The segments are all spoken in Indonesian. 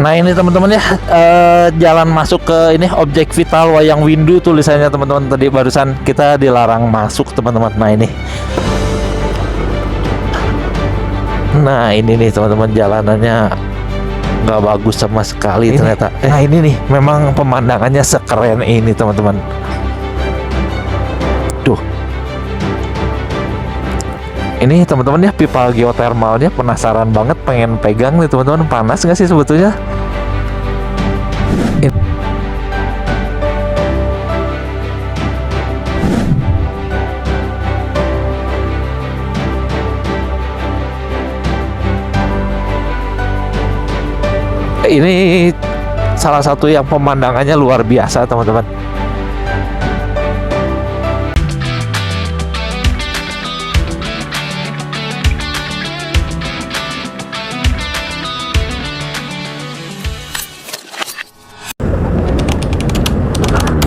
Nah ini teman-teman ya, jalan masuk ke ini objek vital Wayang Windu tulisannya teman-teman. Tadi barusan kita dilarang masuk teman-teman. Nah ini nih teman-teman, jalanannya nggak bagus sama sekali ternyata. Nah ini nih, memang pemandangannya sekeren ini teman-teman. Tuh, ini teman-teman ya, pipa geotermalnya penasaran banget, pengen pegang nih teman-teman. Panas nggak sih sebetulnya? Ini salah satu yang pemandangannya luar biasa teman-teman.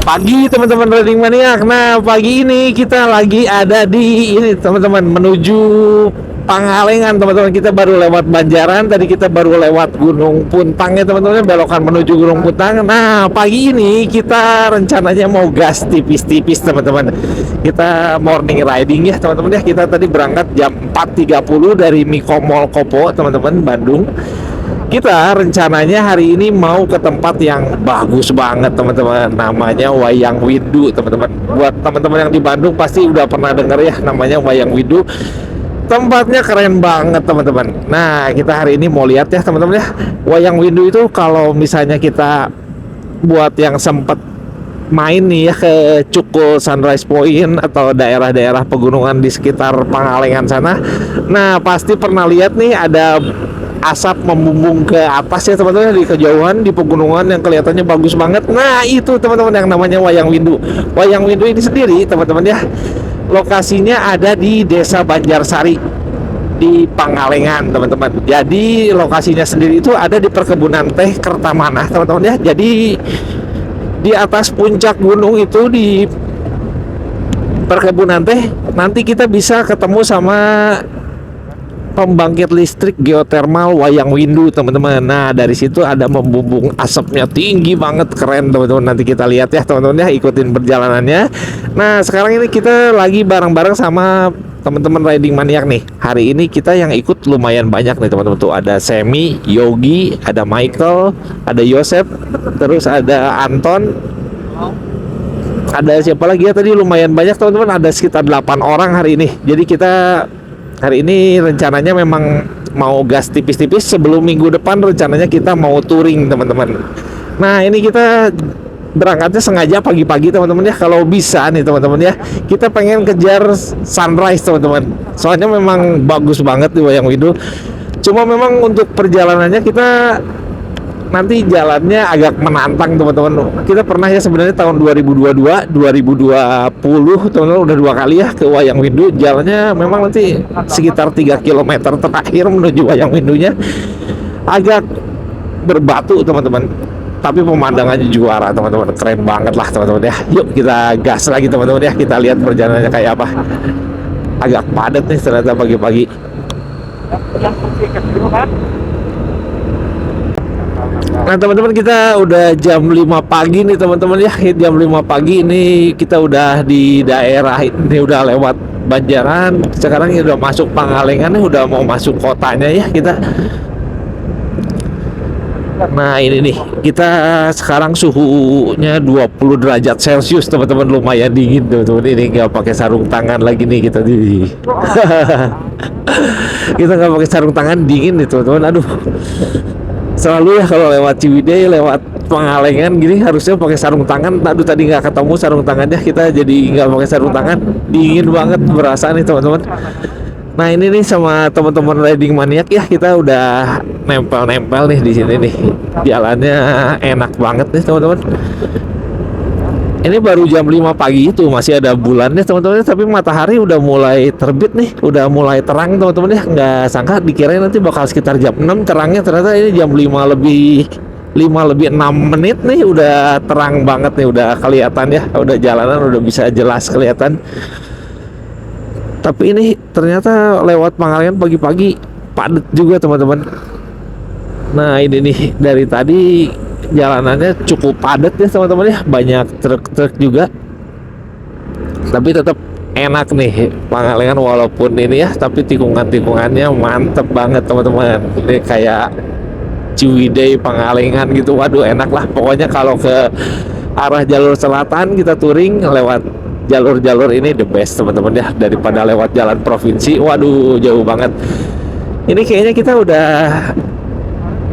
Pagi teman-teman Riding Maniak. Nah pagi ini kita lagi ada di ini teman-teman, menuju Pangalengan teman-teman. Kita baru lewat Banjaran, tadi kita baru lewat Gunung Puntang ya teman-teman, belokan menuju Gunung Puntang. Nah pagi ini kita rencananya mau gas tipis-tipis teman-teman. Kita morning riding ya teman-teman ya. Kita tadi berangkat jam 4.30 dari Miko Mall Kopo teman-teman, Bandung. Kita rencananya hari ini mau ke tempat yang bagus banget teman-teman, namanya Wayang Windu teman-teman. Buat teman-teman yang di Bandung pasti udah pernah dengar ya namanya Wayang Windu. Tempatnya keren banget teman-teman. Nah kita hari ini mau lihat ya teman-teman ya, Wayang Windu itu kalau misalnya kita buat yang sempet main nih ya ke Cukul Sunrise Point atau daerah-daerah pegunungan di sekitar Pangalengan sana, nah pasti pernah lihat nih ada asap membumbung ke atas ya teman-teman, di kejauhan di pegunungan yang kelihatannya bagus banget. Nah itu teman-teman yang namanya Wayang Windu. Wayang Windu ini sendiri teman-teman ya, lokasinya ada di Desa Banjarsari di Pangalengan teman-teman. Jadi lokasinya sendiri itu ada di perkebunan teh Kertamanah teman-teman ya. Jadi di atas puncak gunung itu di perkebunan teh nanti kita bisa ketemu sama pembangkit listrik geotermal Wayang Windu teman-teman. Nah dari situ ada membumbung asapnya tinggi banget, keren teman-teman. Nanti kita lihat ya teman-teman ya, ikutin perjalanannya. Nah sekarang ini kita lagi bareng-bareng sama teman-teman Riding Maniak nih. Hari ini kita yang ikut lumayan banyak nih teman-teman. Tuh ada Semi, Yogi, ada Michael, ada Yosep, terus ada Anton, ada siapa lagi ya tadi, lumayan banyak teman-teman. Ada sekitar 8 orang hari ini. Jadi kita hari ini rencananya memang mau gas tipis-tipis. Sebelum minggu depan rencananya kita mau touring teman-teman. Nah ini kita berangkatnya sengaja pagi-pagi teman-teman ya. Kalau bisa nih teman-teman ya, kita pengen kejar sunrise teman-teman. Soalnya memang bagus banget di Wayang Windu. Cuma memang untuk perjalanannya kita nanti jalannya agak menantang teman-teman. Kita pernah ya sebenarnya tahun 2022, 2020 teman-teman udah 2 kali ya ke Wayang Windu. Jalannya memang nanti sekitar 3 km terakhir menuju Wayang Windunya agak berbatu teman-teman. Tapi pemandangannya juara teman-teman, keren banget lah teman-teman ya. Yuk kita gas lagi teman-teman ya, kita lihat perjalanannya kayak apa. Agak padat nih ternyata pagi-pagi. Nah teman-teman, kita udah jam 5 pagi nih teman-teman ya. Jam 5 pagi ini kita udah di daerah ini, udah lewat Banjaran. Sekarang ini udah masuk Pangalengan nih, udah mau masuk kotanya ya kita. Nah ini nih, kita sekarang suhunya 20 derajat Celcius teman-teman, lumayan dingin teman-teman. Ini nggak pakai sarung tangan lagi nih kita di kita nggak pakai sarung tangan, dingin nih teman-teman. Aduh, selalu ya kalau lewat Ciwidey, lewat Pangalengan gini harusnya pakai sarung tangan. Aduh tadi nggak ketemu sarung tangannya, kita jadi nggak pakai sarung tangan, dingin banget berasa nih teman-teman. Nah ini nih sama teman-teman Riding Maniak ya, kita udah nempel-nempel nih di sini nih. Jalannya enak banget nih teman-teman. Ini baru jam 5 pagi itu, masih ada bulannya teman-teman, tapi matahari udah mulai terbit nih, udah mulai terang teman-teman ya. Nggak sangka, dikirain nanti bakal sekitar jam 6 terangnya, ternyata ini jam 5 lebih 6 menit nih udah terang banget nih, udah kelihatan ya, udah jalanan udah bisa jelas kelihatan. Tapi ini ternyata lewat Pangalengan pagi-pagi padat juga teman-teman. Nah ini nih dari tadi jalanannya cukup padat ya teman-teman ya, banyak truk-truk juga, tapi tetap enak nih Pangalengan walaupun ini ya, tapi tikungan-tikungannya mantep banget teman-teman. Ini kayak Ciwidey Pangalengan gitu, waduh enak lah pokoknya. Kalau ke arah jalur selatan kita touring lewat jalur-jalur ini the best teman-teman ya, daripada lewat jalan provinsi, waduh jauh banget. Ini kayaknya kita udah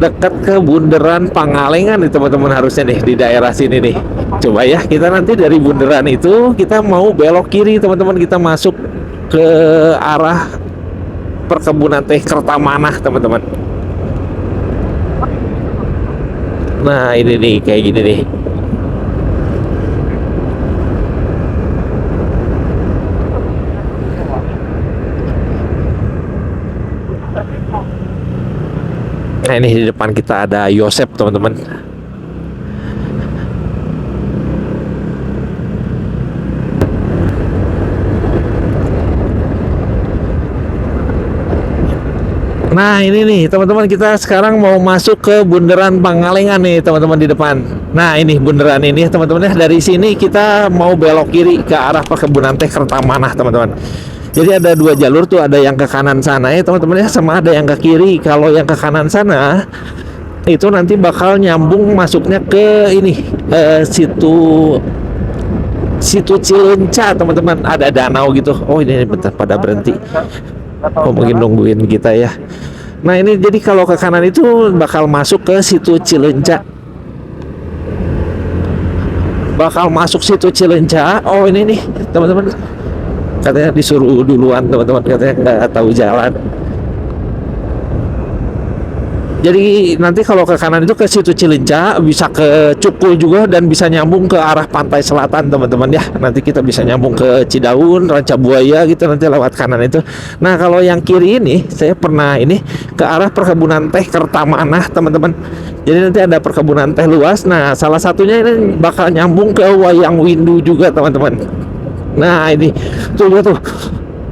dekat ke bundaran Pangalengan nih teman-teman, harusnya nih di daerah sini nih. Coba ya, kita nanti dari bundaran itu kita mau belok kiri teman-teman, kita masuk ke arah perkebunan teh Kertamanah teman-teman. Nah ini nih kayak gini nih. Nah ini di depan kita ada Yosep teman-teman. Nah ini nih teman-teman, kita sekarang mau masuk ke bundaran Pangalengan nih teman-teman di depan. Nah ini bundaran ini teman-teman ya, dari sini kita mau belok kiri ke arah perkebunan teh Kertamanah teman-teman. Jadi ada dua jalur tuh, ada yang ke kanan sana ya teman-teman ya, sama ada yang ke kiri. Kalau yang ke kanan sana itu nanti bakal nyambung masuknya ke ini situ Cileunca teman-teman, ada danau gitu. Oh ini bentar pada berhenti. Oh mungkin nungguin kita ya. Nah ini jadi kalau ke kanan itu bakal masuk ke situ Cileunca. Bakal masuk situ Cileunca. Oh ini nih teman-teman, katanya disuruh duluan teman-teman, katanya nggak tahu jalan. Jadi nanti kalau ke kanan itu ke situ Cileunca, bisa ke Cukul juga, dan bisa nyambung ke arah pantai selatan teman-teman ya. Nanti kita bisa nyambung ke Cidaun, Ranca Buaya gitu nanti lewat kanan itu. Nah kalau yang kiri ini saya pernah ini ke arah perkebunan teh Kertamanah teman-teman. Jadi nanti ada perkebunan teh luas. Nah salah satunya ini bakal nyambung ke Wayang Windu juga teman-teman. Nah ini tuh lihat tuh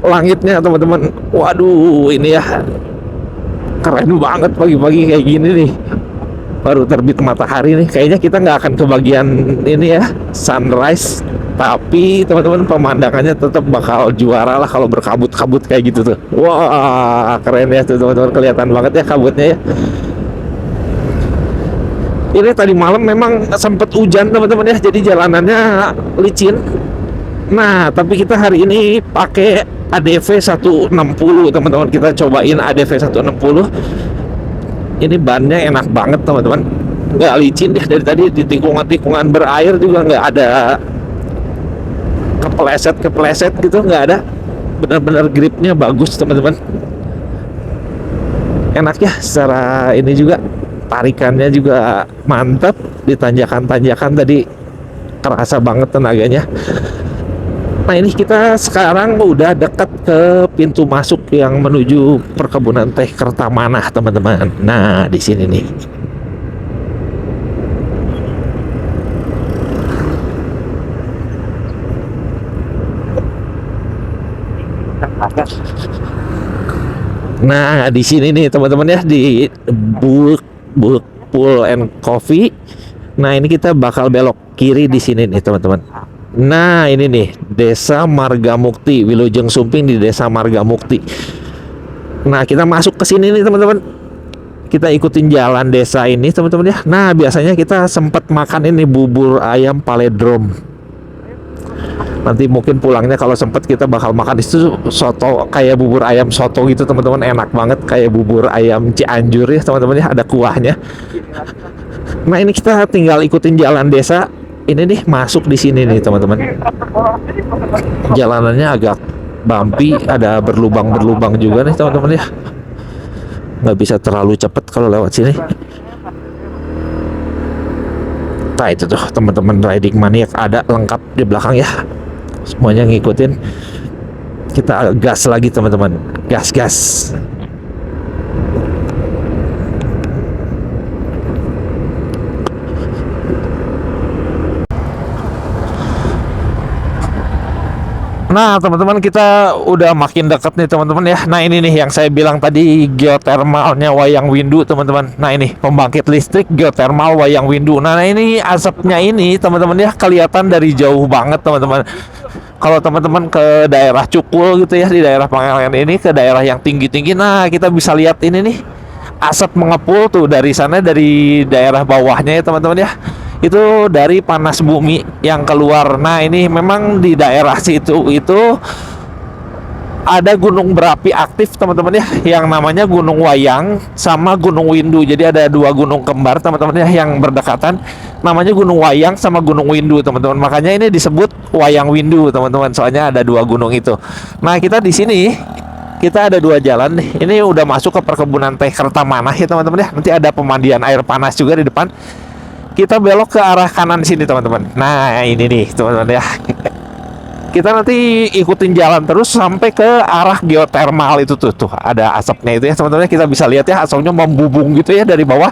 langitnya teman-teman, waduh ini ya keren banget pagi-pagi kayak gini nih, baru terbit matahari nih. Kayaknya kita nggak akan kebagian ini ya sunrise, tapi teman-teman pemandangannya tetap bakal juara lah kalau berkabut-kabut kayak gitu tuh. Wah keren ya tuh teman-teman, kelihatan banget ya kabutnya ya. Ini tadi malam memang sempet hujan teman-teman ya, jadi jalanannya licin. Nah tapi kita hari ini pakai ADV 160 teman-teman, kita cobain ADV 160. Ini bannya enak banget teman-teman, nggak licin ya, dari tadi di tikungan-tikungan berair juga nggak ada kepleset gitu, nggak ada. Benar-benar gripnya bagus teman-teman, enak ya. Secara ini juga tarikannya juga mantap, di tanjakan-tanjakan tadi terasa banget tenaganya. Nah ini kita sekarang udah dekat ke pintu masuk yang menuju perkebunan teh Kertamanah teman-teman. Nah di sini nih. Nah di sini nih teman-teman ya, di Bulk Pool and Coffee. Nah ini kita bakal belok kiri di sini nih teman-teman. Nah ini nih Desa Margamukti, Wilujeng Sumping di Desa Margamukti. Nah kita masuk ke sini nih teman-teman, kita ikutin jalan desa ini teman-teman ya. Nah biasanya kita sempat makan ini bubur ayam paledrom. Nanti mungkin pulangnya kalau sempat kita bakal makan itu soto, kayak bubur ayam soto gitu teman-teman, enak banget kayak bubur ayam Cianjur ya teman-teman ya, ada kuahnya. Nah ini kita tinggal ikutin jalan desa ini nih, masuk di sini nih teman-teman. Jalanannya agak bumpy, ada berlubang-berlubang juga nih teman-teman ya, nggak bisa terlalu cepat kalau lewat sini. Nah itu tuh teman-teman riding maniac ada lengkap di belakang ya, semuanya ngikutin. Kita gas lagi teman-teman, gas. Nah, teman-teman, kita udah makin dekat nih teman-teman ya. Nah, ini nih yang saya bilang tadi, geotermalnya Wayang Windu teman-teman. Nah, ini pembangkit listrik geotermal Wayang Windu. Nah, ini asapnya ini teman-teman ya, kelihatan dari jauh banget teman-teman. Kalau teman-teman ke daerah Cukul gitu ya, di daerah Pangalengan ini, ke daerah yang tinggi-tinggi, nah kita bisa lihat ini nih, asap mengepul tuh dari sana, dari daerah bawahnya ya teman-teman ya. Itu dari panas bumi yang keluar. Nah, ini memang di daerah situ itu ada gunung berapi aktif teman-teman ya, yang namanya Gunung Wayang sama Gunung Windu. Jadi ada dua gunung kembar teman-teman ya, yang berdekatan, namanya Gunung Wayang sama Gunung Windu teman-teman. Makanya ini disebut Wayang Windu teman-teman, soalnya ada dua gunung itu. Nah, kita di sini kita ada dua jalan nih. Ini udah masuk ke perkebunan teh Kertamanah ya teman-teman ya. Nanti ada pemandian air panas juga di depan. Kita belok ke arah kanan sini teman-teman. Nah, ini nih teman-teman ya. Kita nanti ikutin jalan terus sampai ke arah geotermal itu tuh ada asapnya itu ya teman-teman. Kita bisa lihat ya, asapnya membubung gitu ya dari bawah.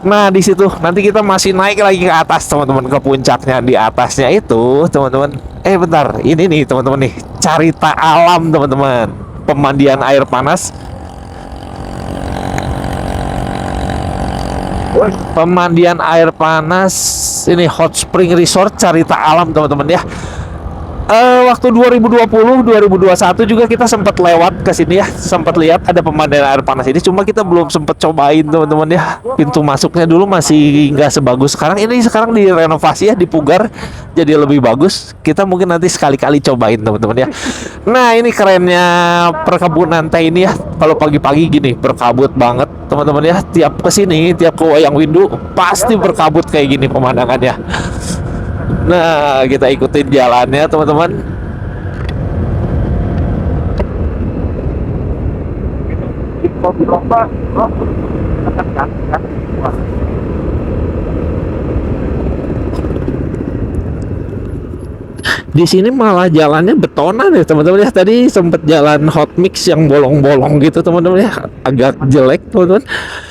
Nah, di situ nanti kita masih naik lagi ke atas teman-teman, ke puncaknya. Di atasnya itu teman-teman, bentar, ini nih teman-teman nih, carita alam teman-teman, pemandian air panas. Pemandian air panas ini hot spring resort carita alam teman-teman ya. Waktu 2020 2021 juga kita sempat lewat ke sini ya, sempat lihat ada pemandian air panas ini, cuma kita belum sempat cobain teman-teman ya. Pintu masuknya dulu masih nggak sebagus sekarang. Ini sekarang direnovasi ya, dipugar jadi lebih bagus. Kita mungkin nanti sekali-kali cobain teman-teman ya. Nah, ini kerennya perkebunan teh ini ya, kalau pagi-pagi gini berkabut banget teman-teman ya. Tiap kesini, tiap ke Wayang Windu pasti berkabut kayak gini pemandangannya. Nah, kita ikutin jalannya teman-teman. Di sini malah jalannya betonan ya teman-teman ya. Tadi sempat jalan hot mix yang bolong-bolong gitu teman-teman ya, agak jelek teman-teman.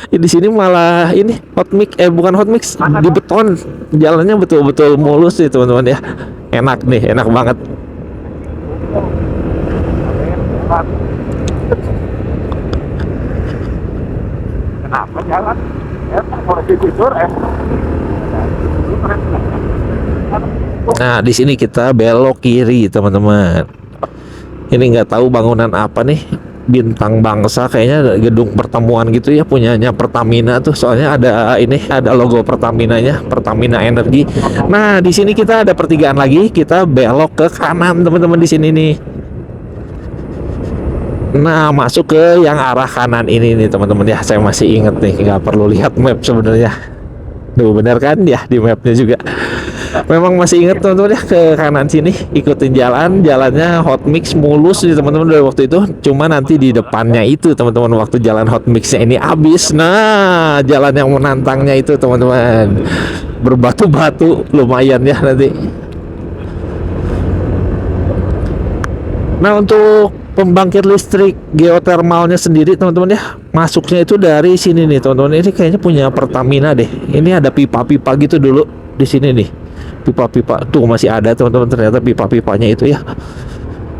Di sini malah ini hot mix, bukan hot mix, di beton. Jalannya betul-betul mulus sih teman-teman ya. Enak nih, enak banget. Kenapa jalan? Nah, di sini kita belok kiri teman-teman. Ini nggak tahu bangunan apa nih, Bintang Bangsa kayaknya, gedung pertemuan gitu ya, punyanya Pertamina tuh. Soalnya ada ini, ada logo Pertaminanya, Pertamina Energi. Nah, di sini kita ada pertigaan lagi, kita belok ke kanan teman-teman di sini nih. Nah, masuk ke yang arah kanan ini nih teman-teman ya. Saya masih inget nih, nggak perlu lihat map sebenarnya. Tuh, benar kan ya, di mapnya juga. Memang masih inget teman-teman ya, ke kanan sini ikutin jalannya hot mix mulus nih teman-teman dari waktu itu. Cuma nanti di depannya itu teman-teman, waktu jalan hot mixnya ini habis, nah jalan yang menantangnya itu teman-teman, berbatu-batu lumayan ya nanti. Nah, untuk pembangkit listrik geotermalnya sendiri teman-teman ya, masuknya itu dari sini nih teman-teman. Ini kayaknya punya Pertamina deh. Ini ada pipa-pipa gitu dulu di sini nih. Pipa-pipa tuh masih ada teman-teman, ternyata pipa-pipanya itu ya.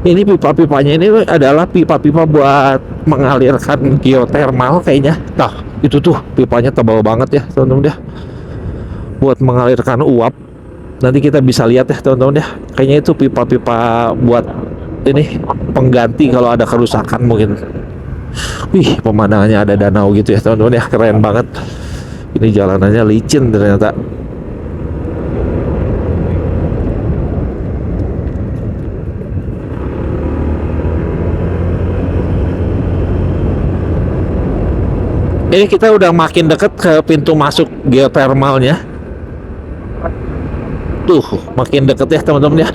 Ini pipa-pipanya ini adalah pipa-pipa buat mengalirkan geotermal kayaknya. Nah, itu tuh pipanya tebal banget ya teman-teman ya, buat mengalirkan uap. Nanti kita bisa lihat ya teman-teman ya. Kayaknya itu pipa-pipa buat ini pengganti kalau ada kerusakan mungkin. Wih, pemandangannya ada danau gitu ya teman-teman ya, keren banget. Ini jalanannya licin ternyata. Ini kita udah makin deket ke pintu masuk geotermalnya. Tuh, makin deket ya teman-teman ya.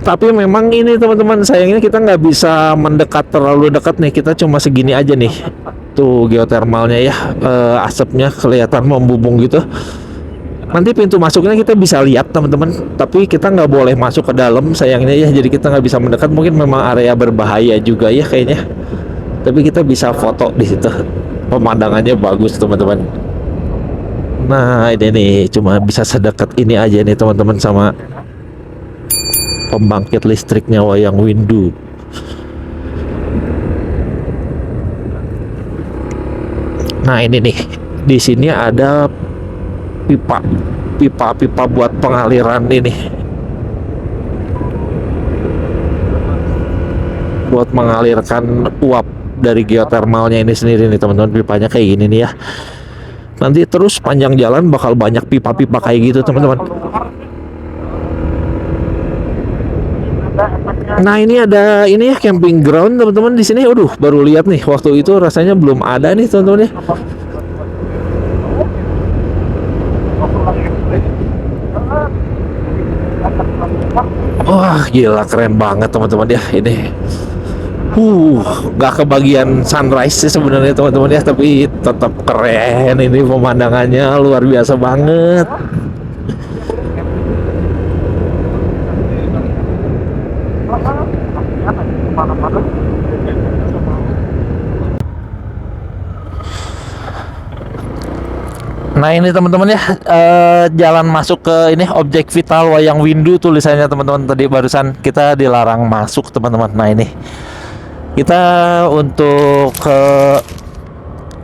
Tapi memang ini teman-teman, sayangnya kita nggak bisa mendekat terlalu dekat nih. Kita cuma segini aja nih. Tuh geotermalnya ya, asapnya kelihatan membubung gitu. Nanti pintu masuknya kita bisa lihat teman-teman, tapi kita nggak boleh masuk ke dalam sayangnya ya. Jadi kita nggak bisa mendekat. Mungkin memang area berbahaya juga ya kayaknya. Tapi kita bisa foto di situ. Pemandangannya bagus teman-teman. Nah, ini nih cuma bisa sedekat ini aja nih teman-teman sama pembangkit listriknya Wayang Windu. Nah ini nih, di sini ada pipa buat pengaliran ini, buat mengalirkan uap dari geotermalnya ini sendiri nih teman-teman. Pipanya kayak gini nih ya. Nanti terus panjang jalan bakal banyak pipa-pipa kayak gitu teman-teman. Nah ini ada ini ya, camping ground teman-teman di sini. Aduh, baru lihat nih, waktu itu rasanya belum ada nih teman-teman ya. Wah gila, keren banget teman-teman ya ini. Gak kebagian sunrise sih sebenarnya teman-teman ya, tapi tetap keren ini, pemandangannya luar biasa banget. Nah ini teman-teman ya, jalan masuk ke ini objek vital Wayang Windu tulisannya teman-teman. Tadi barusan kita dilarang masuk teman-teman. Nah ini kita untuk ke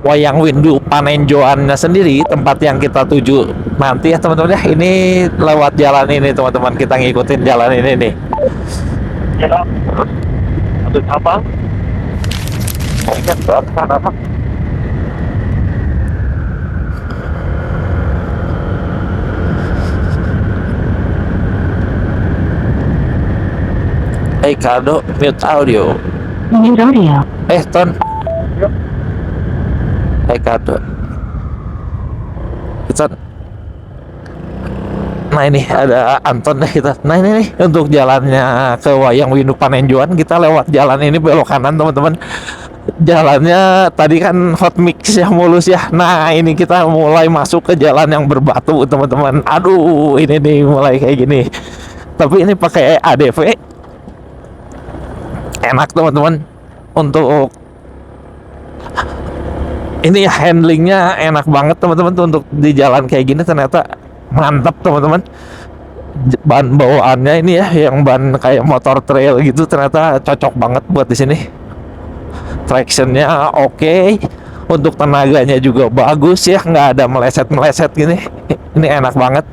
Wayang Windu Panenjoannya sendiri, tempat yang kita tuju nanti ya teman-teman ya. Ini lewat jalan ini teman-teman, kita ngikutin jalan ini nih. Terus apa? Apa? Hey Kado, mute audio. Mute audio. Ton. Hey Kado. Ton. Nah ini ada Anton deh kita. Nah ini nih untuk jalannya ke Wayang Windu Panenjoan, kita lewat jalan ini belok kanan teman-teman. Jalannya tadi kan hot mix ya, mulus ya. Nah ini kita mulai masuk ke jalan yang berbatu teman-teman. Aduh ini nih mulai kayak gini. Tapi ini pakai ADV. Enak teman-teman, untuk ini ya handlingnya enak banget teman-teman tuh, untuk di jalan kayak gini ternyata mantap teman-teman. Ban bawaannya ini ya yang ban kayak motor trail gitu, ternyata cocok banget buat di sini. Tractionnya oke, untuk tenaganya juga bagus ya, nggak ada meleset gini. Ini enak banget.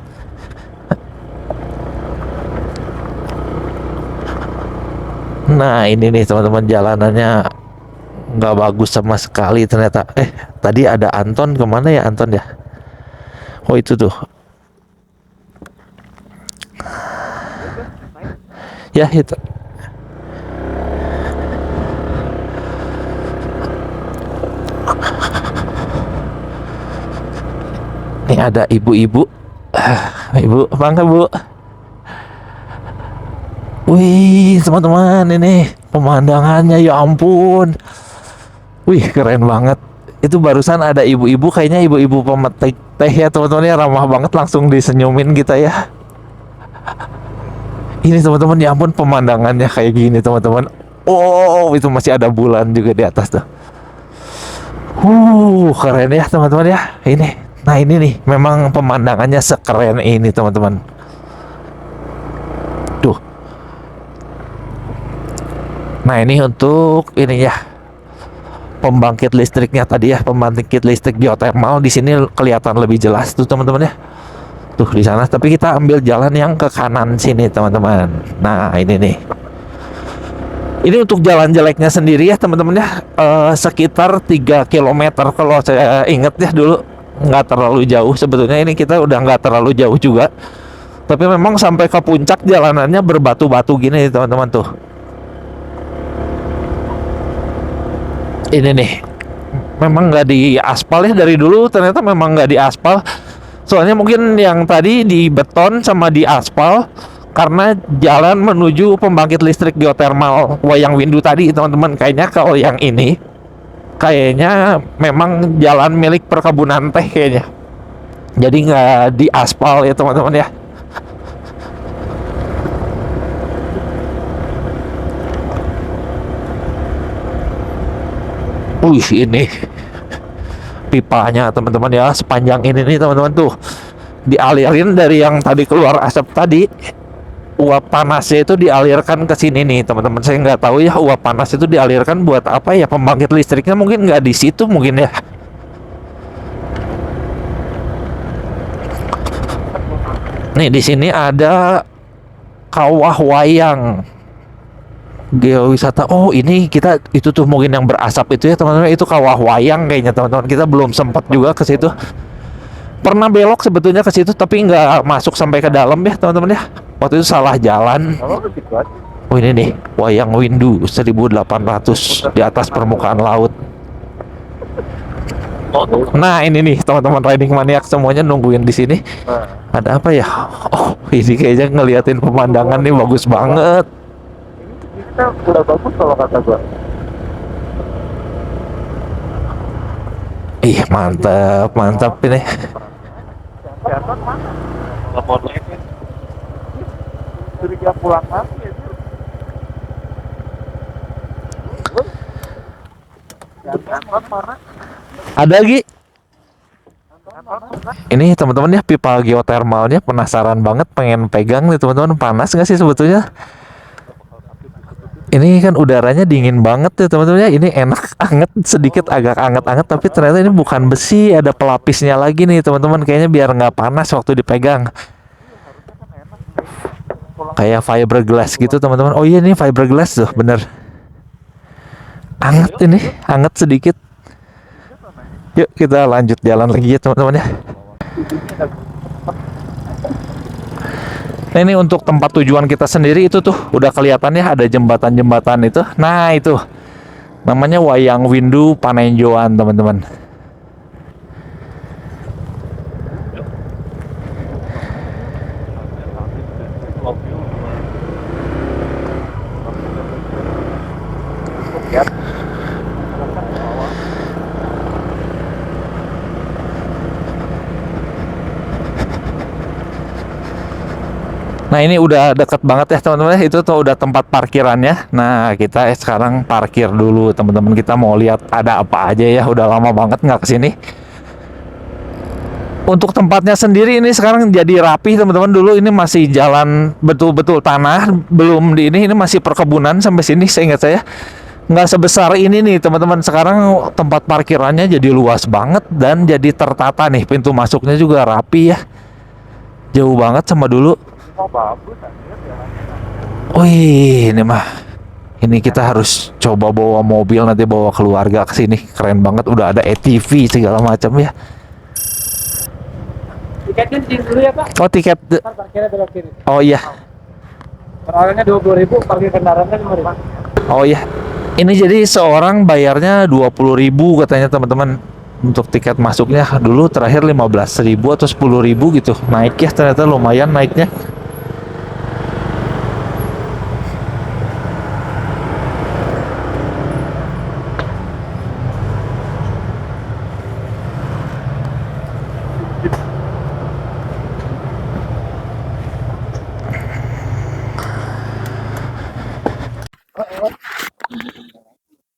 Nah ini nih teman-teman, jalanannya nggak bagus sama sekali ternyata. Tadi ada Anton, kemana ya Anton ya? Oh itu tuh. Ya itu. Nih ada ibu-ibu. Ibu, bangga Bu. Wih teman-teman, ini pemandangannya ya ampun. Wih keren banget. Itu barusan ada ibu-ibu, kayaknya ibu-ibu pemetik teh ya teman-teman ya, ramah banget, langsung disenyumin kita ya. Ini teman-teman ya ampun, pemandangannya kayak gini teman-teman. Oh itu masih ada bulan juga di atas tuh. Keren ya teman-teman ya ini. Nah ini nih memang pemandangannya sekeren ini teman-teman. Tuh. Nah ini untuk ini ya, pembangkit listriknya tadi ya, pembangkit listrik geothermal di sini kelihatan lebih jelas tuh teman-teman ya. Tuh di sana, tapi kita ambil jalan yang ke kanan sini teman-teman. Nah ini nih. Ini untuk jalan jeleknya sendiri ya teman-teman ya, sekitar 3 km kalau saya ingat ya dulu, nggak terlalu jauh sebetulnya. Ini kita udah nggak terlalu jauh juga, tapi memang sampai ke puncak jalanannya berbatu-batu gini teman-teman tuh. Ini nih memang nggak di aspal ya, dari dulu ternyata memang nggak di aspal. Soalnya mungkin yang tadi di beton sama di aspal, karena jalan menuju pembangkit listrik geothermal Wayang Windu tadi teman-teman. Kayaknya kalau yang ini kayaknya memang jalan milik perkebunan teh kayaknya, jadi nggak di aspal ya teman-teman ya. Ini pipanya teman-teman ya, sepanjang ini nih teman-teman tuh, dialirin dari yang tadi keluar asap tadi. uap panasnya itu dialirkan ke sini nih teman-teman. Saya nggak tahu ya uap panas itu dialirkan buat apa ya, pembangkit listriknya mungkin nggak di situ mungkin ya. Nih di sini ada kawah wayang geowisata. Oh ini kita itu tuh mungkin yang berasap itu ya teman-teman, itu kawah wayang kayaknya teman-teman. Kita belum sempat juga ke situ. Pernah belok sebetulnya ke situ tapi nggak masuk sampai ke dalam ya teman-teman ya. Waktu itu salah jalan. Oh ini nih wayang windu 1800 di atas permukaan laut. Nah ini nih teman-teman riding maniak semuanya nungguin di sini. Ada apa ya? Oh ini kayaknya ngeliatin pemandangan nih bagus banget. Kita udah bagus kalau kata gua. Ih mantap mantap ini. Kelihatan mana? Telepon lagi. Curiga pulang lagi ya. Kelihatan mana? Ada lagi. Ini teman-teman ya pipa geotermalnya, penasaran banget pengen pegang nih teman-teman. Panas nggak sih sebetulnya? Ini kan udaranya dingin banget ya teman-teman ya. Ini enak, anget, sedikit agak anget-anget, tapi ternyata ini bukan besi, ada pelapisnya lagi nih teman-teman. Kayaknya biar nggak panas waktu dipegang. Kayak fiberglass gitu teman-teman. Oh iya ini fiberglass tuh, bener. Anget ini, anget sedikit. Yuk kita lanjut jalan lagi ya teman-teman ya. Nah, ini untuk tempat tujuan kita sendiri itu tuh udah kelihatannya ada jembatan-jembatan itu. Nah itu namanya Wayang Windu Panenjoan teman-teman. Nah ini udah deket banget ya teman-teman, itu tuh udah tempat parkirannya. Nah kita sekarang parkir dulu teman-teman, kita mau lihat ada apa aja ya, udah lama banget nggak kesini. Untuk tempatnya sendiri ini sekarang jadi rapi teman-teman. Dulu ini masih jalan betul-betul tanah, belum di ini masih perkebunan sampai sini seingat saya. Nggak sebesar ini nih teman-teman. Sekarang tempat parkirannya jadi luas banget dan jadi tertata nih, pintu masuknya juga rapi ya. Jauh banget sama dulu. Wih, ini mah. Ini kita harus coba bawa mobil nanti, bawa keluarga ke sini. Keren banget, udah ada ATV segala macam ya. Tiketnya di dulu ya Pak. Oh, tiket. Parkirnya belok kiri. Oh iya. Per orangnya 20.000, parkir kendaraannya 5.000. Oh iya. Ini jadi seorang bayarnya 20.000 katanya teman-teman. Untuk tiket masuknya dulu terakhir 15.000 atau 10.000 gitu. Naik ya, ternyata lumayan naiknya.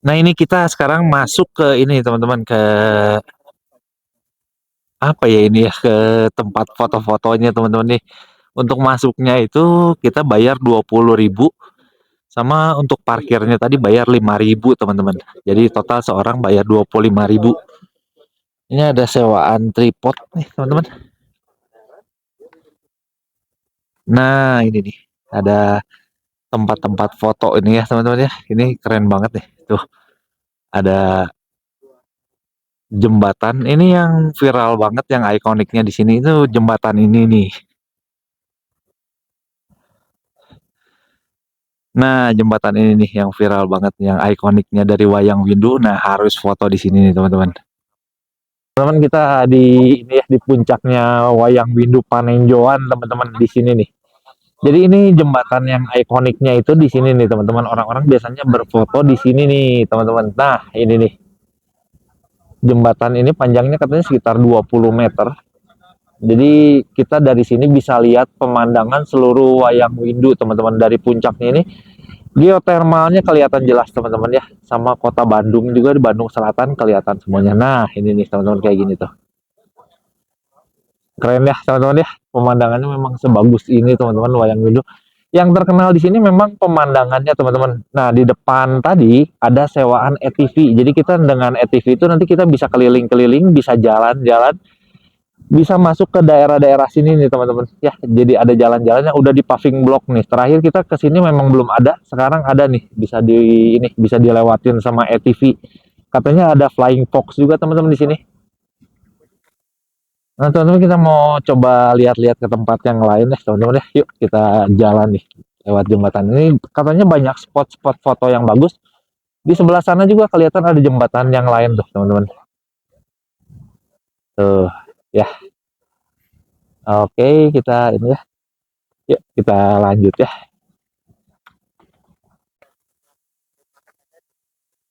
Nah ini kita sekarang masuk ke ini teman-teman, ke apa ya ini ya, ke tempat foto-fotonya teman-teman nih. Untuk masuknya itu kita bayar 20.000, sama untuk parkirnya tadi bayar 5.000 teman-teman. Jadi total seorang bayar 25.000. Ini ada sewaan tripod nih teman-teman. Nah ini nih ada tempat-tempat foto ini ya teman-teman ya. Ini keren banget nih. Tuh ada jembatan ini yang viral banget, yang ikoniknya di sini itu jembatan ini nih. Nah, jembatan ini nih yang viral banget, yang ikoniknya dari Wayang Windu. Nah, harus foto di sini nih, teman-teman. Teman-teman kita di ini ya, di puncaknya Wayang Windu Panenjoan, teman-teman di sini nih. Jadi ini jembatan yang ikoniknya itu di sini nih, teman-teman. Orang-orang biasanya berfoto di sini nih, teman-teman. Nah, ini nih. Jembatan ini panjangnya katanya sekitar 20 meter. Jadi kita dari sini bisa lihat pemandangan seluruh Wayang Windu teman-teman. Dari puncaknya ini geotermalnya kelihatan jelas teman-teman ya, sama kota Bandung juga, di Bandung Selatan kelihatan semuanya. Nah ini nih teman-teman kayak gini tuh, keren ya teman-teman ya, pemandangannya memang sebagus ini teman-teman Wayang Windu. Yang terkenal di sini memang pemandangannya teman-teman. Nah di depan tadi ada sewaan ATV. Jadi kita dengan ATV itu nanti kita bisa keliling-keliling, bisa jalan-jalan, bisa masuk ke daerah-daerah sini nih teman-teman. Ya jadi ada jalan-jalan yang udah di paving block nih. Terakhir kita ke sini memang belum ada, sekarang ada nih. Bisa dilewatin sama ATV. Katanya ada flying fox juga teman-teman di sini. Nah, teman-teman kita mau coba lihat-lihat ke tempat yang lain deh, teman-teman ya. Yuk kita jalan nih lewat jembatan ini. Katanya banyak spot-spot foto yang bagus. Di sebelah sana juga kelihatan ada jembatan yang lain tuh, teman-teman. Tuh, ya. Oke, kita ini ya. Yuk kita lanjut ya.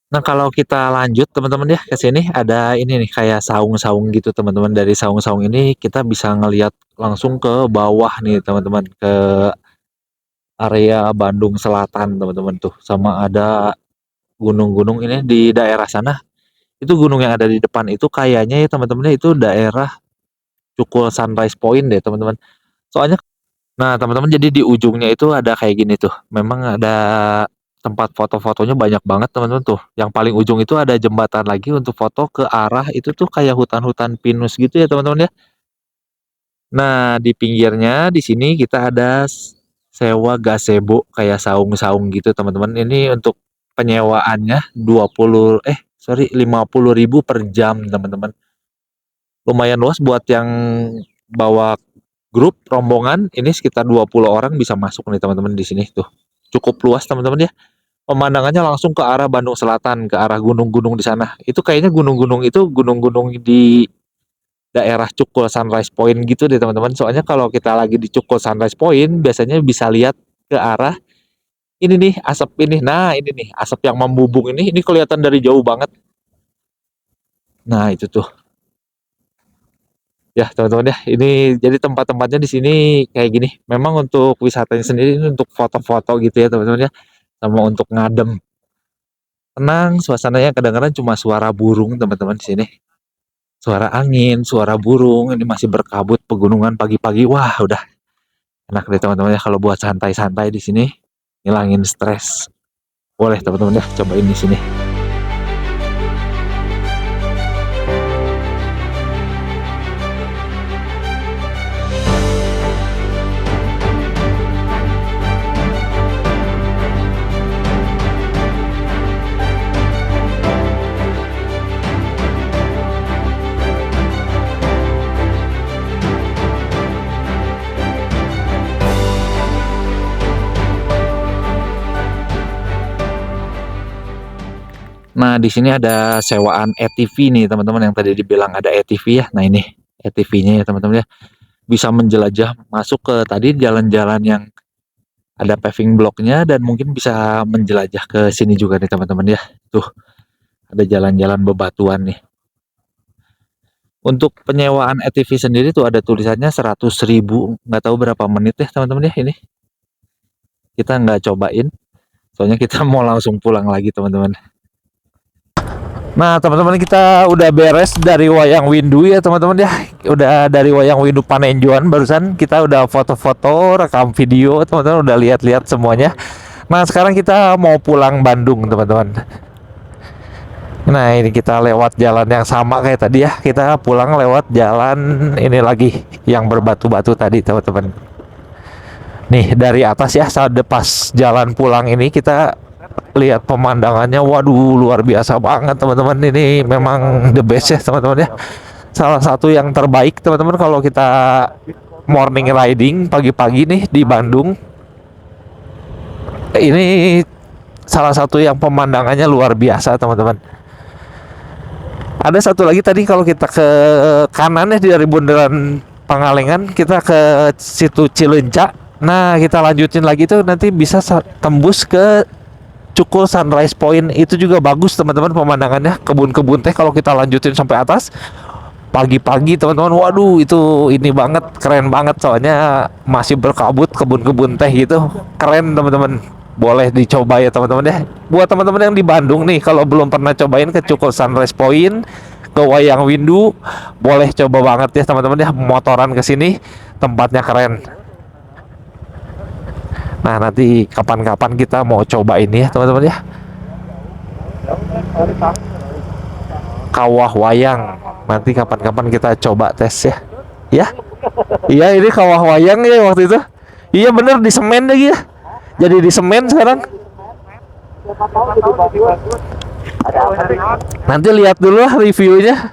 Nah, kalau kita lanjut teman-teman ya ke sini ada ini nih kayak saung-saung gitu teman-teman. Dari saung-saung ini kita bisa ngelihat langsung ke bawah nih teman-teman, ke area Bandung Selatan teman-teman tuh. Sama ada gunung-gunung ini di daerah sana. Itu gunung yang ada di depan itu kayaknya ya teman-teman itu daerah Cukul Sunrise Point deh teman-teman. Soalnya nah teman-teman jadi di ujungnya itu ada kayak gini tuh. Memang ada tempat foto-fotonya banyak banget teman-teman tuh. Yang paling ujung itu ada jembatan lagi untuk foto ke arah itu tuh kayak hutan-hutan pinus gitu ya teman-teman ya. Nah, di pinggirnya di sini kita ada sewa gazebo kayak saung-saung gitu teman-teman. Ini untuk penyewaannya 50.000 per jam teman-teman. Lumayan luas buat yang bawa grup rombongan. Ini sekitar 20 orang bisa masuk nih teman-teman di sini tuh. Cukup luas teman-teman ya. Pemandangannya langsung ke arah Bandung Selatan, ke arah gunung-gunung di sana. Itu kayaknya gunung-gunung itu gunung-gunung di daerah Cukul Sunrise Point gitu deh teman-teman. Soalnya kalau kita lagi di Cukul Sunrise Point biasanya bisa lihat ke arah ini nih asap ini. Nah ini nih asap yang membubung ini kelihatan dari jauh banget. Nah itu tuh ya teman-teman ya. Ini jadi tempat-tempatnya di sini kayak gini. Memang untuk wisatanya sendiri ini untuk foto-foto gitu ya teman-teman ya. Sama untuk ngadem. Tenang suasananya, kedengaran cuma suara burung teman-teman di sini. Suara angin, suara burung, ini masih berkabut pegunungan pagi-pagi. Wah, udah enak deh teman-teman ya kalau buat santai-santai di sini, ngilangin stres. Boleh teman-teman ya cobain di sini. Nah, di sini ada sewaan ATV nih teman-teman yang tadi dibilang ada ATV ya. Nah, ini ATV-nya ya teman-teman ya. Bisa menjelajah masuk ke tadi jalan-jalan yang ada paving blocknya dan mungkin bisa menjelajah ke sini juga nih teman-teman ya. Tuh, ada jalan-jalan bebatuan nih. Untuk penyewaan ATV sendiri tuh ada tulisannya 100.000, nggak tahu berapa menit ya teman-teman ya ini. Kita nggak cobain, soalnya kita mau langsung pulang lagi teman-teman. Nah teman-teman kita udah beres dari Wayang Windu ya teman-teman ya. Udah dari Wayang Windu Panenjuan barusan kita udah foto-foto, rekam video, teman-teman udah lihat-lihat semuanya. Nah sekarang kita mau pulang Bandung teman-teman. Nah ini kita lewat jalan yang sama kayak tadi ya. Kita pulang lewat jalan ini lagi yang berbatu-batu tadi teman-teman. Nih dari atas ya, saat pas jalan pulang ini kita lihat pemandangannya, waduh luar biasa banget teman-teman. Ini memang the best ya teman-teman ya. Salah satu yang terbaik teman-teman kalau kita morning riding pagi-pagi nih di Bandung. Ini salah satu yang pemandangannya luar biasa teman-teman. Ada satu lagi tadi kalau kita ke kanan ya dari bundaran Pangalengan kita ke situ Cileunca. Nah kita lanjutin lagi tuh nanti bisa tembus ke Cukul Sunrise Point. Itu juga bagus teman-teman pemandangannya, kebun-kebun teh kalau kita lanjutin sampai atas pagi-pagi teman-teman. Waduh itu ini banget, keren banget soalnya masih berkabut kebun-kebun teh gitu. Keren teman-teman, boleh dicoba ya teman-teman ya. Buat teman-teman yang di Bandung nih kalau belum pernah cobain ke Cukul Sunrise Point, ke Wayang Windu, boleh coba banget ya teman-teman ya, motoran ke sini, tempatnya keren. Nah, nanti kapan-kapan kita mau coba ini ya teman-teman ya, kawah wayang. Nanti kapan-kapan kita coba tes ya. Ya, iya ini kawah wayang ya waktu itu. Iya bener di semen lagi ya. Jadi di semen sekarang. Nanti lihat dulu lah reviewnya.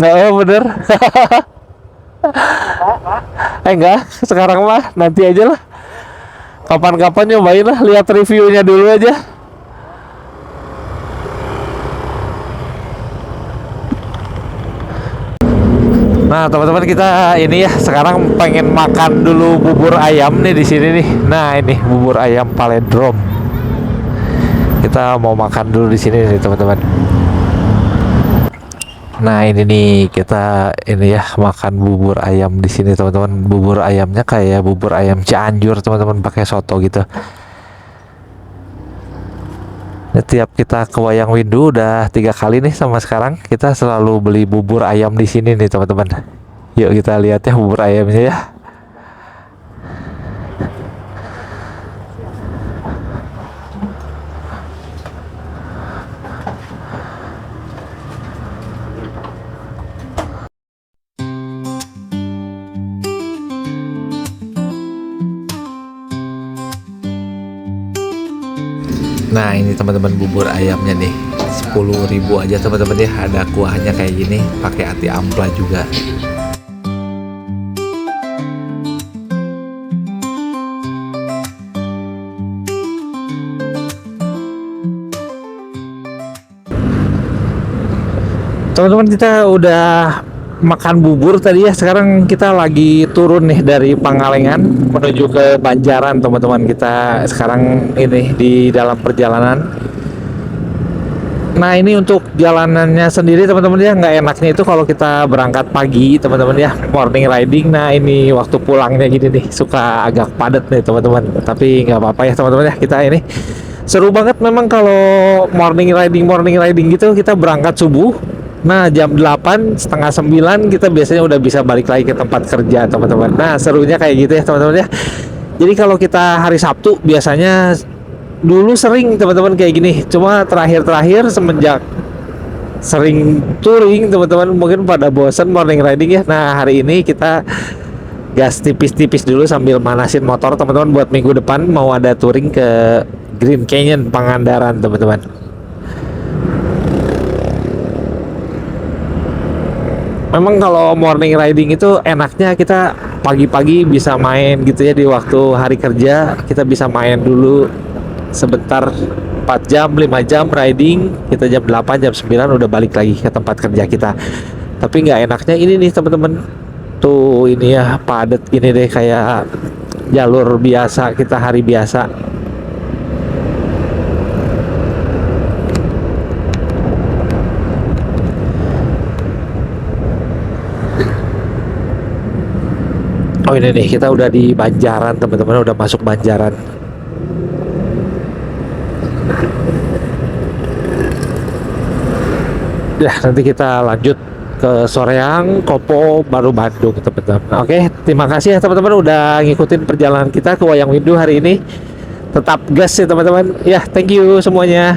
Oh bener. Enggak, sekarang mah nanti aja lah. Kapan-kapan nyobain lah, lihat reviewnya dulu aja. Nah, teman-teman kita ini ya sekarang pengen makan dulu bubur ayam nih di sini nih. Nah, ini bubur ayam Paledrom. Kita mau makan dulu di sini nih, teman-teman. Nah, ini nih kita ini ya makan bubur ayam di sini, teman-teman. Bubur ayamnya kayak bubur ayam Cianjur, teman-teman, pakai soto gitu. Tiap kita ke Wayang Windu udah 3 kali nih sama sekarang kita selalu beli bubur ayam di sini nih teman-teman. Yuk kita lihat ya bubur ayamnya ya. Nah ini teman-teman bubur ayamnya nih 10.000 aja teman-teman ya. Ada kuahnya kayak gini, pakai ati ampla juga. Teman-teman kita udah makan bubur tadi ya. Sekarang kita lagi turun nih dari Pangalengan menuju ke Banjaran teman-teman. Kita sekarang ini di dalam perjalanan. Nah ini untuk jalanannya sendiri teman-teman ya, nggak enaknya itu kalau kita berangkat pagi teman-teman ya, morning riding. Nah ini waktu pulangnya gini nih suka agak padat nih teman-teman, tapi nggak apa-apa ya teman-teman ya. Kita ini seru banget memang kalau morning riding gitu. Kita berangkat subuh. Nah jam 8 setengah 9 kita biasanya udah bisa balik lagi ke tempat kerja teman-teman. Nah serunya kayak gitu ya teman-teman ya. Jadi kalau kita hari Sabtu biasanya dulu sering teman-teman kayak gini, cuma terakhir-terakhir semenjak sering touring teman-teman mungkin pada bosen morning riding ya. Nah hari ini kita gas tipis-tipis dulu sambil manasin motor teman-teman, buat minggu depan mau ada touring ke Green Canyon Pangandaran teman-teman. Memang kalau morning riding itu enaknya kita pagi-pagi bisa main gitu ya, di waktu hari kerja kita bisa main dulu sebentar 4 jam 5 jam riding, kita jam 8 jam 9 udah balik lagi ke tempat kerja kita. Tapi nggak enaknya ini nih teman-teman, tuh ini ya padat gini deh kayak jalur biasa kita hari biasa. Oh ini nih kita udah di Banjaran teman-teman, udah masuk Banjaran. Ya nanti kita lanjut ke Soreang, Kopo, baru Bandung teman-teman. Oke, terima kasih ya teman-teman udah ngikutin perjalanan kita ke Wayang Windu hari ini. Tetap gas ya teman-teman. Ya, thank you semuanya.